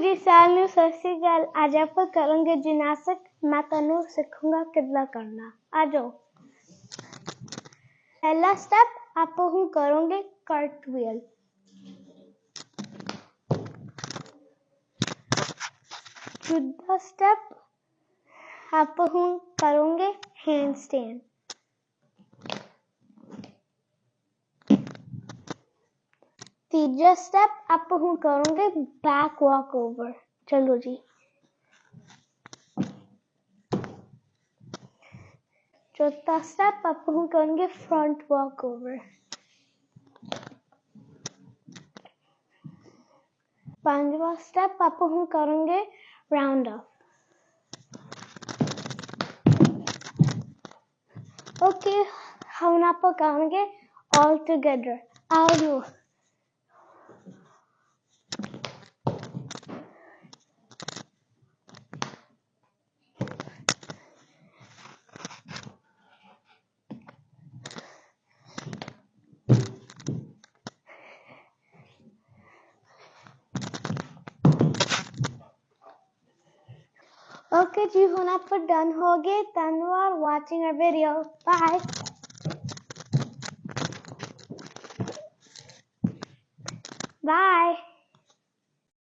जी साल ਨੂੰ ਸਤਿ ਸ਼੍ਰੀ ਅਕਾਲ। आज ਆਪਾਂ ਕਰਾਂਗੇ ਜਿਮਨਾਸਟਿਕ। मैं ਤੁਹਾਨੂੰ ਸਿਖਾਉਂਗਾ ਕਿੱਦਾਂ ਕਰਨਾ। ਆ ਜਾਓ। पहला स्टेप आप हम करेंगे कार्टव्हील। दूसरा स्टेप आप हम करेंगे हैंडस्टैंड। तीसरा स्टेप आप हम करेंगे बैक वॉक ओवर। चलो जी। चौथा स्टेप आप हम करेंगे फ्रंट वॉक ओवर। पांचवा स्टेप आप हम करेंगे राउंड अप। ओके, हम आप करेंगे ऑल टुगेदर। आओ लो। ओके जी, हम आप डन हो गए। धन्यवाद watching our video. Bye bye.